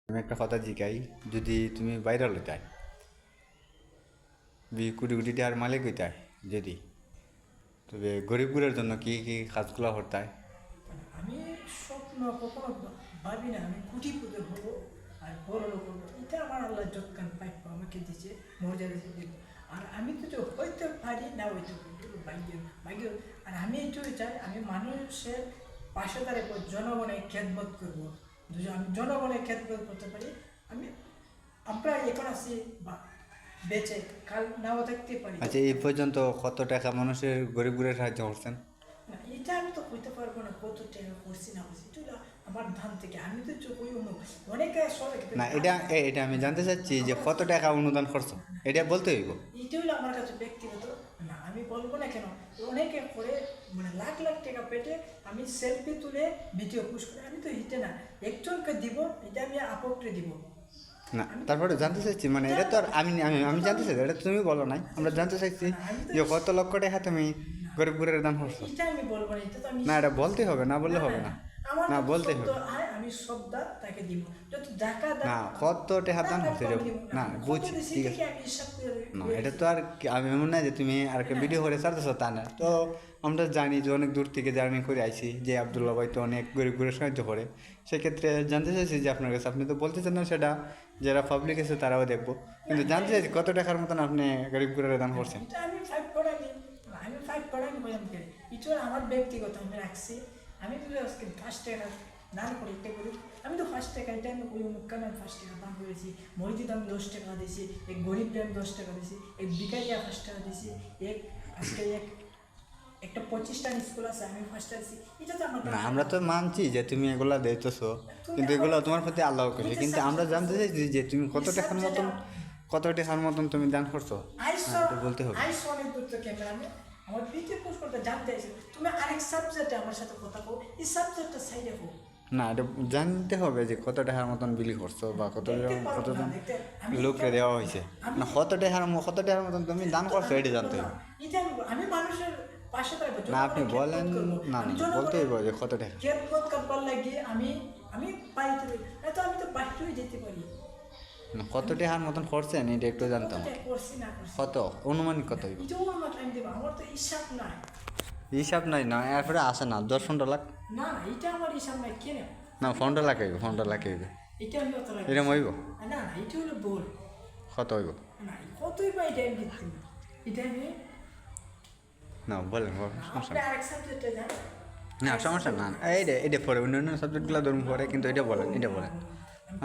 আমি একটা কথা জিগাই, যদি তুমি ভাইরাল হইতাই, কোটি কোটি টাকার মালিক হইতাই যদি, তবে গরিবগুলোর জন্য কি কি কাজগুলো করতাই? আমি স্বপ্ন কখনো ভাবি না আমি কোটিপতি হব আর বড় লোক হবো। এটা আমার আল্লাহ যৎকান পাইপ আমাকে দিচ্ছে, মর্যাদা দিল। আর আমি তো হইতে পারি না হইতে পারি, ভাগ্য ভাগ্য। আর আমি এইটুকু চাই, আমি মানুষের পাশে দাঁড়াবো, জনগণের খেদমত করবো। যদি আমি জনগণের খেদমত করতে পারি, আমি আমরা এখন আছি বা বেঁচে, কাল নাও থাকতে পারি। আচ্ছা, এই পর্যন্ত কত টাকা মানুষের গরিবগুলোর সাহায্য করছেন? না, এটা আমি তো কইতে পারবো না কত টাকা করছি না করছি, এটা হলো আমার ধান থেকে। আমি তো চোখ ওই অনেকে না, এটা আমি জানতে চাচ্ছি যে কত টাকা অনুদান করছো, এটা বলতে হইব। এটা হলো আমার কাছে ব্যক্তিগত। না আমি বলবো না কেন, অনেকে করে মানে লাখ লাখ টাকা পেটে আমি সেলফি তুলে ভিডিও পোস্ট করি। আমি তো হিটে না, একজনকে দিব, এটা আমি আপককে দিব না, তারপরে জানতে চাইছি, মানে এটা তো আর আমি আমি আমি জানতে চাইছি, এটা তুমি বলো নাই, আমরা জানতে চাইছি যে কত লক্ষ টাকা তুমি গরিবগুলোর দান করছো। এটা আমি বলবো না, এটা তো আমি না, এটা বলতে হবে, না বললে হবে না। আমার না, বলতে শব্দ হবে। হয়, আমি শব্দ তাকে দিব, যত টাকা না, কত টাকা দান করছে এটা না বুঝ, ঠিক আছে। আমি হিসাব করে না, এটা তো আর আমি এমন না যে তুমি আর একটা ভিডিও করে ছাড়তেছো, তা না তো। আমরা জানি যে অনেক দূর থেকে জার্নি করে আইছি, যে আবদুল্লাহ ভাই তো অনেক গরিব গরিব সাহায্য করে। সেক্ষেত্রে জানতে চাইছি যে আপনার কাছে, আপনি তো বলতেছেন না সেটা, যারা পাবলিক আছে তারাও দেখবো, কিন্তু জানতে চাইছি কত টাকার মতন আপনি গরিব গরিব দান করছেন। এটা আমি ফাইভ পড়াইনি, আমি ফাইভ পড়াইনি বললাম কে, এটা আমার ব্যক্তিগত আমি রাখছি। আমি তো আজকে 5 টাকা দান করি, এটা করি। আমি তো 5 টাকা, এটা আমি ওই মুখখানে আমি 5 টাকা দান করেছি। মসজিদ আমি 10 টাকা দিয়েছি, এক গরিবকে আমি 10 টাকা দিয়েছি, এক বিকারিয়া 5 টাকা দিয়েছি, এক আজকে একটা 25টা স্কুল আছে, আমি 5টা দিয়েছি। এটা তো আমার না, আমরা তো মানছি যে তুমি এগুলা দিতেছো, কিন্তু এগুলো তোমার প্রতি আল্লাহ করছে, কিন্তু আমরা জানতে চাইছি যে তুমি কত টাকার মতন তুমি দান করছো। হ্যাঁ, এটা বলতে হবে। আইসো অনেক দূর থেকে আমি আমার ভিডিও পোস্ট করতে জানতে চাইছি। তুমি আরেক সাবজেক্টে আমার সাথে কথা কো, এই সাবজেক্টটা সাইডে হোক। না, এটা জানতে হবে যে কত টাকার মতন বিলি করছো বা কতজন লোককে দেওয়া হয়েছে। না, কত টাকার মতন তুমি দান করছো এটা জানতে হবে। এটা আমি মানুষের পাশে থাকবো। না, আপনি বলেন না, বলতে হইব যে কত টাকা। খেদমত করবার লাগে আমি আমি বাড়িতে তো আমি তো বাড়িতেই যেতে পারি। না, কত টাকার মতন করছেন এটা একটু জানতাম। করছি না করছি, কত অনুমানিক কত হইব? এটা আমার টাইম দেবো, আমার তো হিসাব নাই। হিসাব নাই, না এরপরে আসে না 10-15 লাখ। না না, এটা আমার হিসাব নাই কেন। না, 15 লাখ হইব, 15 লাখ হইবে। এটা আমি অত লাগে এরকম হইব? না না, এটা হলো বল। কত হইব? না কতই বা এটা আমি দিচ্ছি না, এটা আমি না, বলেন সমস্যা আপনি না। আরেক সাবজেক্টে যান। না, সমস্যা না, এইটা পরে অন্য সাবজেক্টগুলো ধরুন পরে, কিন্তু এটা বলেন।